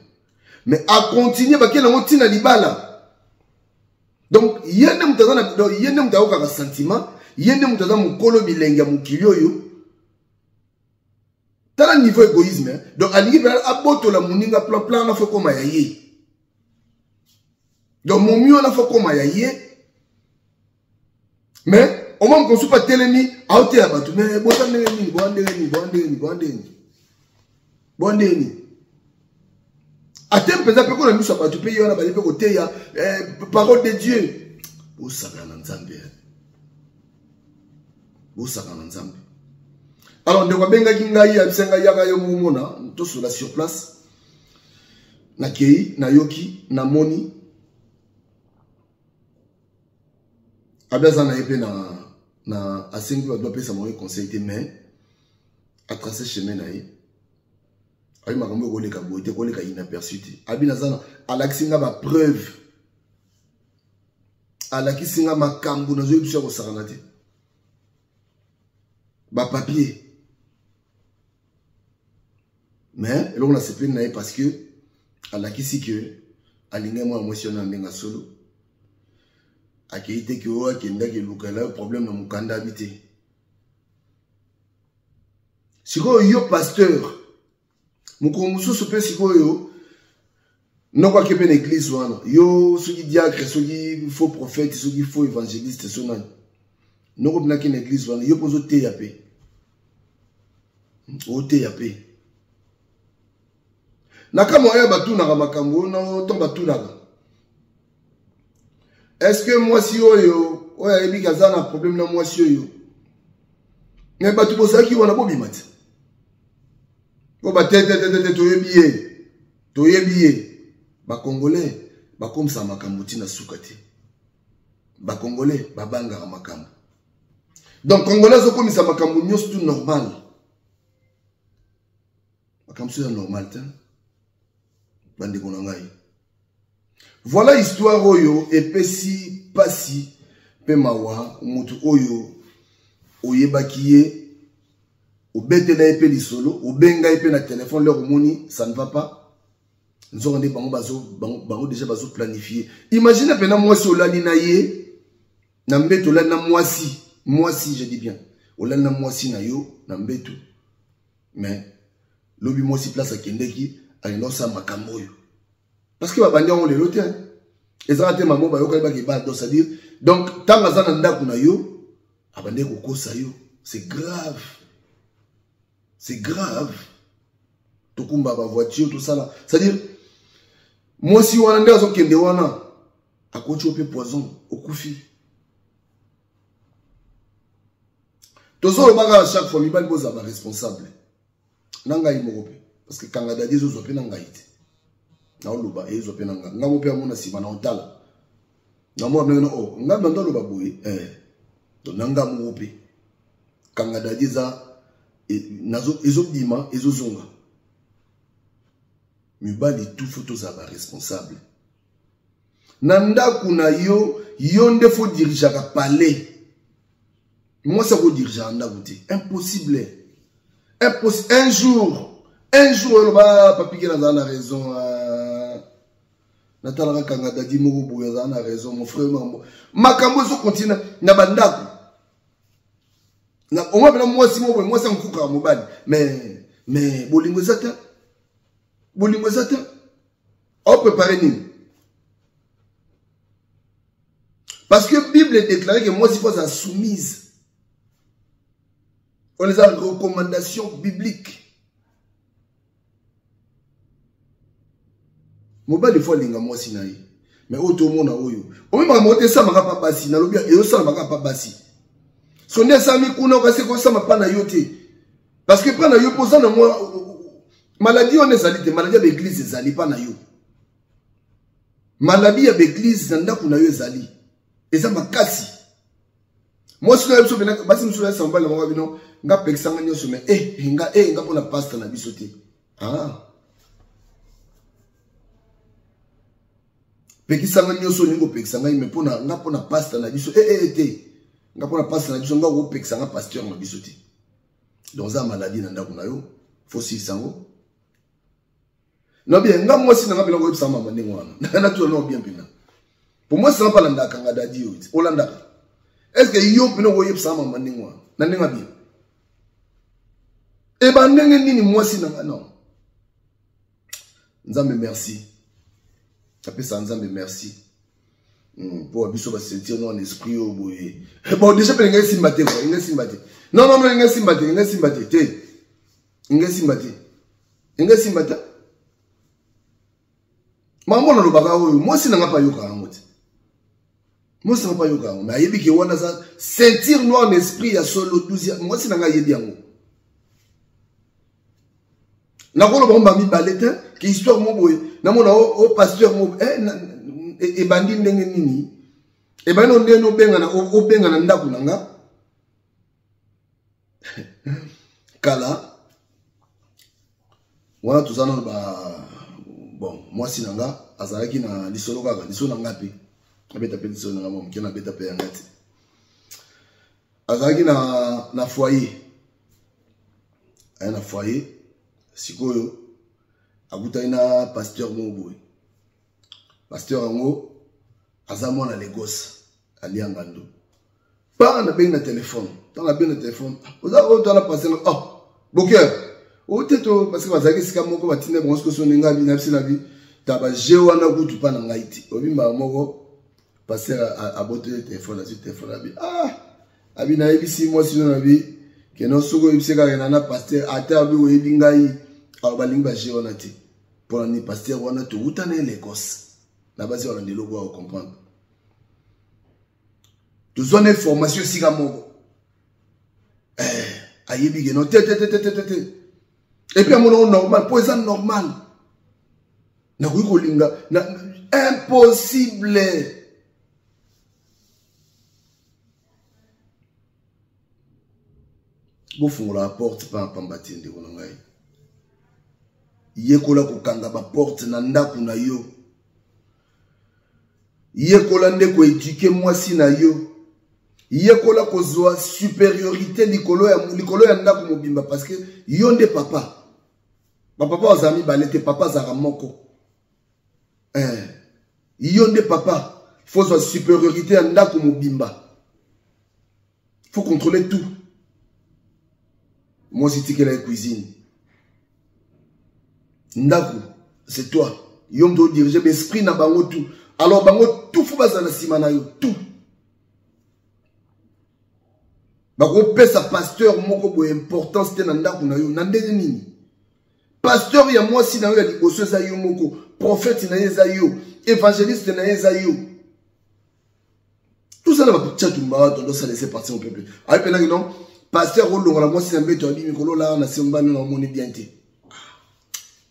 mais à continuer ba kena ngotina libala. Donc, il y a un sentiment, il y a un mukolo bilenga mukilio yo. T'as un niveau égoïsme. Hein? Donc, à l'idée, à boto la mouninga plan, on a fait comme aïe. Donc, mon mieux, on a fait comme aïe. Mais, au moment qu'on ne soit pas télémi, à ôter à batou. Mais, bon, attends, peut-être qu'on a mis sur batou, pays, on a balé côté, parole de Dieu. Où ça va dans Zambie? Où ça va dans Zambie? Alors, nous avons bien dit que nous sommes sur place. Na Kei, na Yoki, na Moni. Ablaza na épée na Asengi va doit payer sa conseil mais à tracer chemin na yé. Ayi makambo ko leka boite ko leka inaperçu. Abi nazana alakisinga ba preuve. Alakisinga makambo na zo yebisa ko sakanate. Ba papier. Mais là on a se plaint parce que alakisi que alinga moi émotionnel ndenga solo. Akite que o akenda ke lukala problème na mukanda habité. Siko yo pasteur mukomuso sope siko yo non quoi que ben église wana yo soki diacre soki faux prophète soki faux évangéliste sonan non ko na ke église wana yo pozo te yapé o te yapé nakamo ya batuna ka makambo no to batuna. Est-ce que moi si oyo oya ebi kazana problème na moi si oyo mais batu bosaki wana bobimati ko batete toyebiye ba congolais ba comme ça makambo tina sukati ba congolais ba banga makambo donc congolais zo comme ça makambo nyos tout normal makambo c'est normal ta bande konangai. Voilà histoire oyo epesi pasi pe mawa mutu oyo oyebakiye obetela epe lisolo obenga epe na téléphone leur moni ça ne va pas nous on est bango déjà bazo planifier. Imaginez pena moi si olali na ye na mbeto la na moi si je dis bien olali na moi si na yo na mbeto mais lobi moi si place akendeki alino sa makambo oyo. Parce que babandi on les loter ezate mambo ba yoka ba ke ba c'est-à-dire donc tanga za na ndako na yo abande ko kosa yo c'est grave. C'est grave. Tokumba ba voiture tout ça là. C'est-à-dire moi si wana nda zo kende wana akochi ope poison okufi. Tozo baga chaque fois mi ba boza ba responsable. Nanga imope parce que kanga dadi zo zope nanga ite. Na oluba ezo pe nanga. Ngamo pe amona si bana otala. Ngamo abena o ngamba ndo loba boye to nanga mope. Kanga dadi za nazo ezo dima ezo zonga. Mibali tout photos za ba responsable. Nanda kuna yo yonde faut diriger ka palais. Moi ça faut diriger anda goûter. Impossible. Impossible. Un jour on va papi qui a raison. Natala kanga dadi moko boya za na raison mon frère mambo. Makambo zo continue na bandako. Na on va bien moi si moi ça nkuka mobali mais bolingo zata on préparer ni parce que Bible est déclaré que moi si faut ça soumise on les a recommandations bibliques. Mobile fois linga moi si naï mais auto mona oyo o même monter ça maka pas basi na lobia et ça maka pas basi sonné ça mi kuna kasi ko ça mapa na yote parce que pas na yo posa na moi maladie on ezali te maladie de l'église ezali pas na yo maladie ya l'église nda kuna yo ezali eza makasi moi si na yo bena basi msula samba la mwa bino nga pekisanga nyoso mais nga pona pasteur na biso te pekisanga nyoso ningo pekisanga mais pona nga pona pasteur na biso te nga pona pasteur na biso nga go pekisanga pasteur na biso te donc za maladie na ndako na yo faut si sango non bien nga moi si na ngapela go epsa mama ndenge wana na tout non bien pena pour moi ça pas landa kanga dadi yo olanda est-ce que yo pena go epsa mama ndenge wana na ndenge bien Et ben nini moi si non. Nzambe merci. Appelle ça Nzambe merci. Pour abisso va sentir non esprit au boye. Bon déjà pe ngai simbate quoi, ngai simbate. Non ngai simbate te. Ngai simbate. Mambo na lobaka oyo, moi si nanga pa yoka ngote. Moi si nanga pa yoka, mais ayebi ke wana ça sentir noir en esprit ya solo 12e. Moi si nanga yebi yango. Na ko lo ba mi balete, ki histoire mo boye. Na mona o pasteur mo e bandi ndenge nini. E ba no ndeno benga na ndaku nanga. Kala. Wana tuzana ba bon, moi si nanga azalaki na lisolo kaka, lisolo nanga pe. Abeta pe lisolo nanga mo, kena beta pe yangati. Azalaki na foyer. Na foyer. Sikoyo akutani na pasteur mo boye. Pasteur ango azamo na Lagos aliangando. Pas na ben na téléphone. Dans la ben na téléphone. Oza o tala passer oh, boker. O teto parce que bazaki sika moko batine bon ce son nga bi na bisi na bi. Taba jewa na kutu pa na ngaiti. Obimba moko passer à botte de téléphone sur téléphone abi. Abi na ebisi moi sino na bi. Keno sugo ibiseka na pasteur ata abi o ebingai. Alors balinga jewa na ti. Pour ni pasteur wana to utane Lagos. La base on a des logos à comprendre. Tout zone formation sika moko. Ayebi geno te. Et puis à mon nom normal, poison normal. Na ko linga na impossible. Bo fongola la porte pa pambati ndeko na ngai. Yekola ko kanga ba porte na ndaku na yo. Yekola ndeko éduquer moi si na yo. Yekola ko zoa supériorité likolo ya ndaku mobimba parce que yo nde papa. Ba papa ozami balete papa zara moko. Yo nde papa. Faut zoa supériorité ya ndaku mobimba. Faut contrôler tout. Moi si tike la cuisine. Ndaku, c'est toi. Yo mdo diriger l'esprit na bango tout. Alors bango tout faut bazana simana yo tout. Bango pesa pasteur moko bo importance te na ndaku na yo nandene nini. Pasteur ya moi si na yo ya liboso za yo moko, prophète na yeza yo, évangéliste na yeza yo. Tout ça na ba tchatumba tondo ça laisser partir au peuple. Ay pena non, pasteur o longola moi si na mbeto ali mikolo la na semba na moni bien te.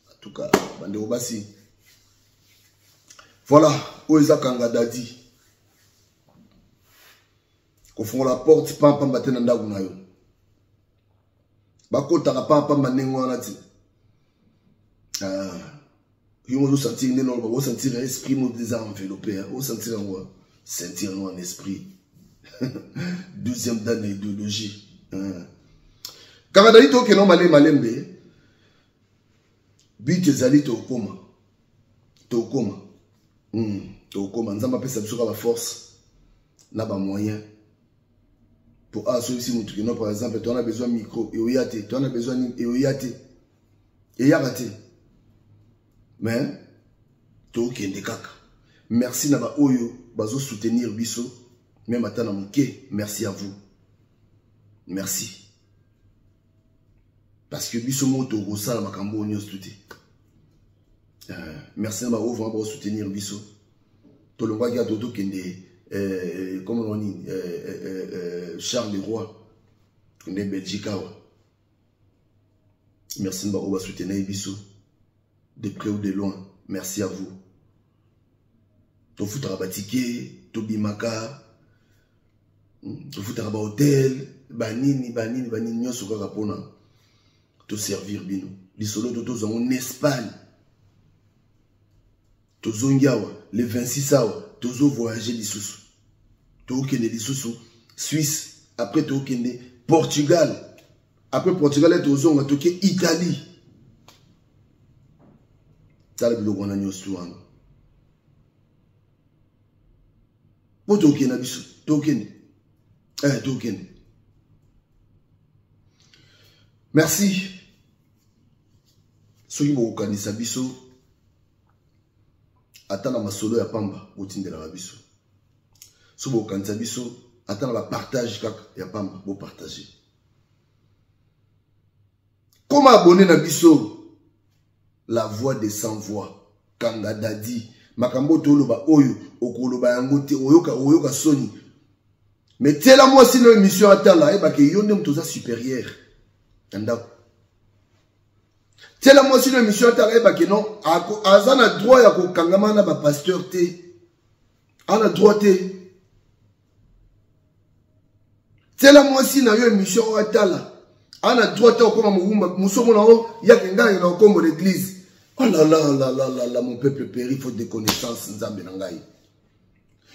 En tout cas, bande obasi. Voilà, Oeza Kanga Dadi. Qu'on la porte, pas battre dans la gunayo. Bako t'as pas manengwa na ti. Yo sentir ne non, on sentir l'esprit nous déjà enveloppé, on sentir en sentir nous en esprit. Deuxième d'année d'idéologie. Kanga Dadi to ke non malembe. But ezali to koma. Nzamba pesa biso ka ba force na ba moyen pour assurer mutu kino par exemple tu as besoin micro et oyate tu as besoin et oyate et yarate mais to kende kaka merci na ba oyo bazo soutenir biso même atana muke merci à vous merci parce que biso moto rosala makambo nyos tuti. Merci à vous pour soutenir Bisso. Tout le monde qui a tout kende comme on dit Charles de Roi de Belgique. Merci à vous pour soutenir Bisso de près ou de loin. Merci à vous. To futra batike, to bimaka, to futra ba hôtel, banini nyoso kaka pona to servir bino. Li solo to zo en Espagne. Tozongiawa, le 26 awa, tozo voyager lisusu. Tokende lisusu, Suisse, après tokende Portugal. Après Portugal, tozonga toke Italie. Tala bilo wana nyosu wana. Po tokende biso, tokende. Tokende. Merci. soki bokokanisa biso ata na masolo ya pamba botindelaka biso so bokokanisa biso ata na bapartage kaka ya pamba bopartage koma abonné na biso la voix des sans voix Kanga Dadi makambo toloba oyo okoloba yango te oyoka soni mais tela moi si notre émission atala e ba ke yonde mtoza supérieur ndako tela moi si notre émission atala e ba ke non azana droit ya ko kangama na ba pasteur te ana droit te tela moi si na yo émission atala ana droit te ko mumba musomo na o ya kenga na kombo l'église. Oh là là là là là là, mon peuple périt faute de connaissances nzambe na ngai.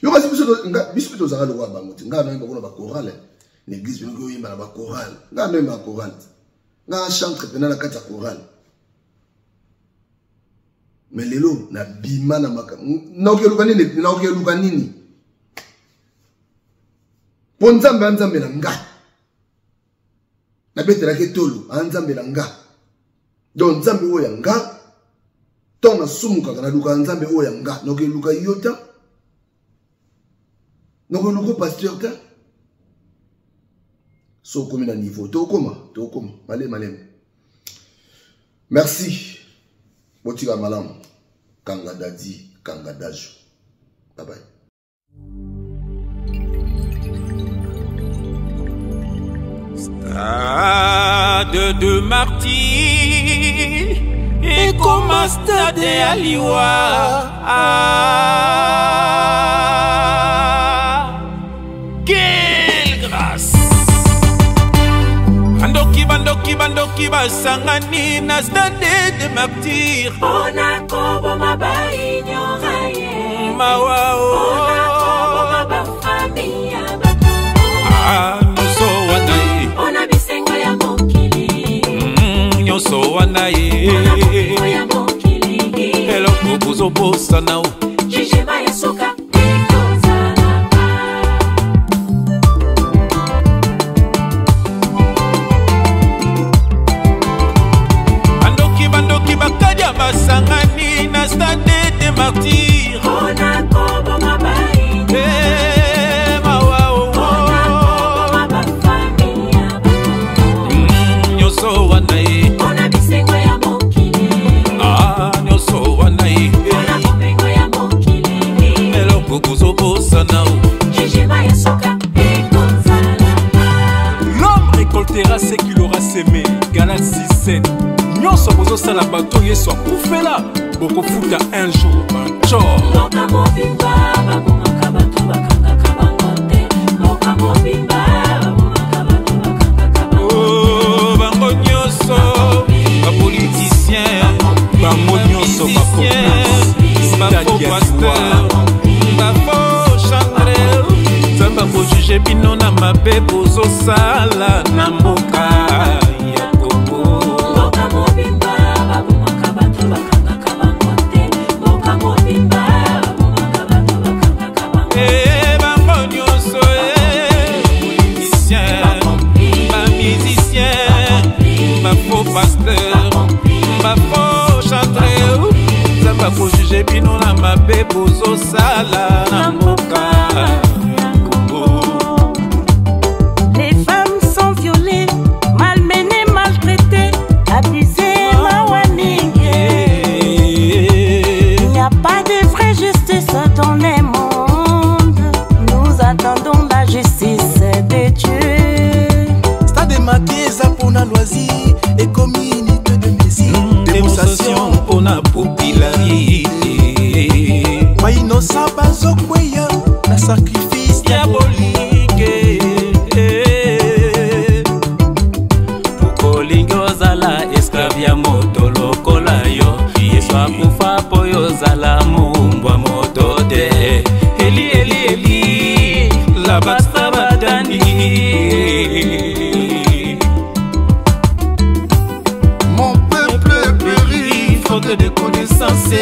Yo kasi biso to zaka lokwa bangote. Nga na ngona ba chorale. L'église ngo yimba na ba chorale. Nga na ba chorale. Nga chantre pena na kata chorale. Mais lelo na bima na maka. Na okeluka nini? Po nzambe na nga. Na betela ke tolo, nzambe na nga. Donc nzambe o ya nga. Tona sumu kaka na luka nzambe oya nga noke luka yota noke luka pasteur ta so komi na niveau tokoma malem merci botika malamu Kanga Dadi Kanga Dajo bye bye. Stade de martyrs et comme un stade à Liwa. Quelle grâce! Bandoki basangani na stade de martyrs. Ona kobo maba ignoraye. Mawao. Ona kobo maba famille bato. Nyoso wanaye. Ona bisengo ya mokili. Nyoso wanaye. Ya mokili. Hello kubuzo bosa nao. Jijima ya soka. Bakadia basangani na stade de martyrs. Ona kobo mabai. Mawao. Ona kobo maba famille bato. Nyoso wanaye. Ona bisengo ya mokili. Nyoso wanaye. Ona bopengo ya mokili. Hello kubuzo bosa nao. Jijima ya soka. L'homme récoltera ce qu'il aura semé. Galaxy 7. Nyonso bozosala bato yesu akufela bokofuta un jour bancho Moka mobimba babumaka bato bakangaka bango te. Moka mobimba babumaka bato bakangaka bango. Bango nyonso bapoliticien, bango nyonso bafo pasteur, bafo chandrel, nzambe akojuge bino na mabe bozosala na mboka ya Kongo. Pasteur, bafo chantre, nzambe akojuge bino na mabe bozosala na mboka. Les femmes sont violées, malmenées, maltraitées, abusées, mawaningue. Il n'y a pas de vraie justice dans les mondes. Nous attendons la justice de Dieu. Stade maquillé, ça pour la loisir. Et communauté de messie, démonstration pour la popularité. Ma innocent bazo kweya, la sacrifice diabolique. Pukolingo zala esclavia moto lokola yo. Yesu akufa po yo zala mumbwa moto de. Eli eli eli, la basta batani. de connaissance.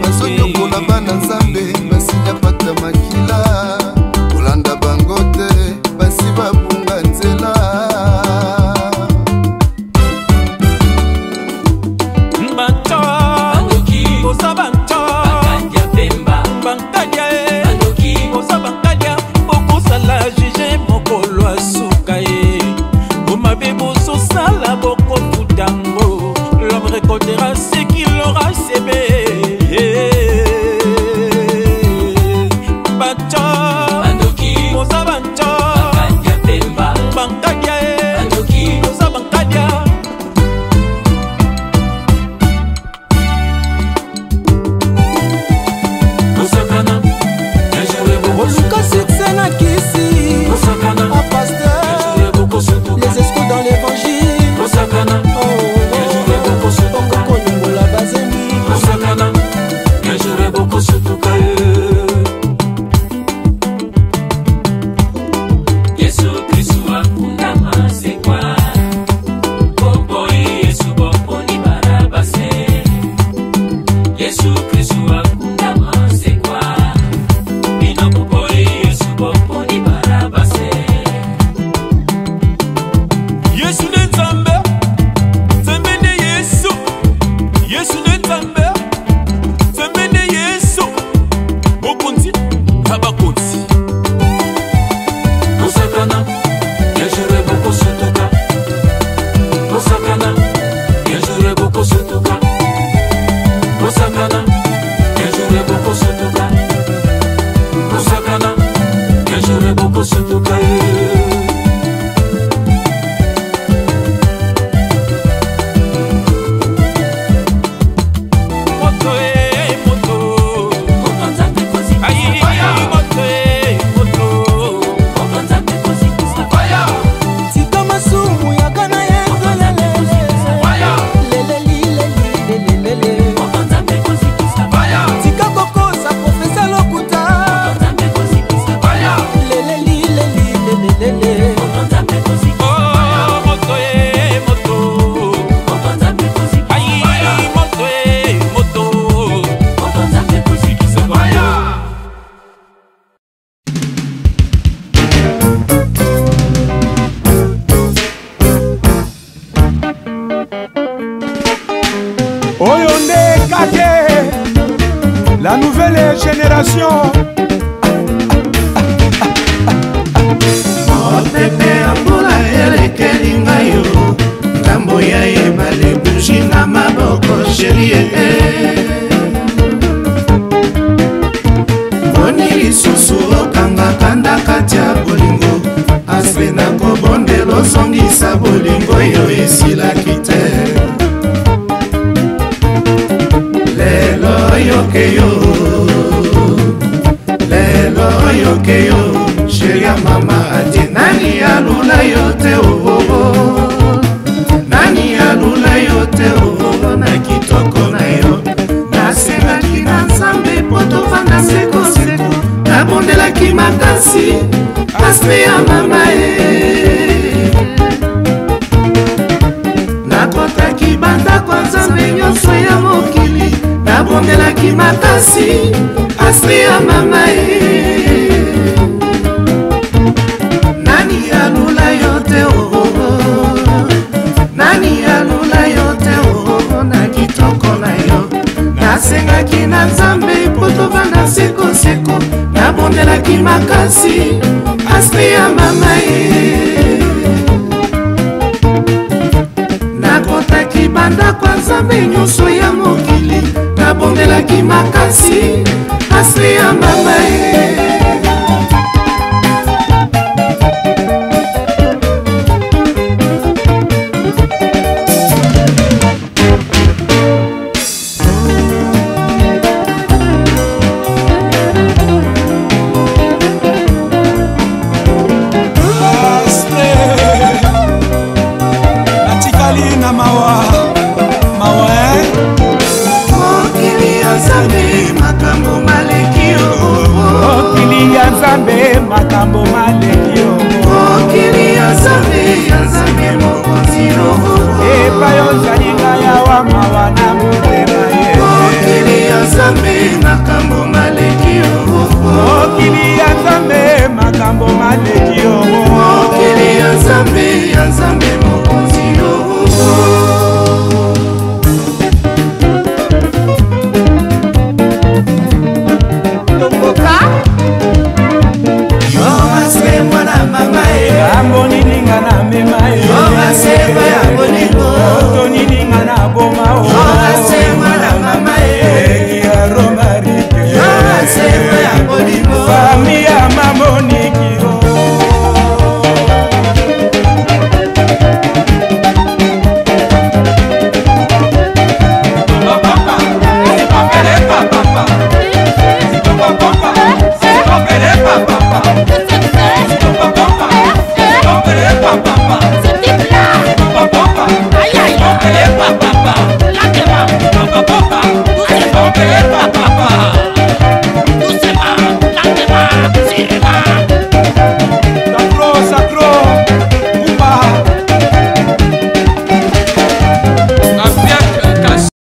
Bazo yokola bana nzambe, basi ya pata makila. la nouvelle génération. Mopepe ambula elekeli ngayo ngambo ya ebale buji na maboko sherie boni lisusu okanga kanda kati ya bolingo aspe na kobondelo ozongisa bolingo yo esilaki te lelo yokeyo lelo yokeyo sheria mama ati nani alula yote nani alula yote na kitoko na yo nasengaki na nzambe po tovanda sekoseko nabondelaki makasi aspe ya mama nakotaki bandako nzambe nyonso ya mokili nabondelaki makasi aspe ya mama nani alula yote nani alula yote na kitoko na yo nasengaki na nzambe po tovanda sekoseko nabondelaki makasi aspe ya mama nakotaki bandako nzambe nyonso ya mokili nabondelaki makasi aspe ya mama makambo malekio okili ya nzambe mokonzi epai ozalinga yawa mawa na motema ye okili ya nzambe makambo malekio okili ya nzambe makambo malekio okili ya nzambe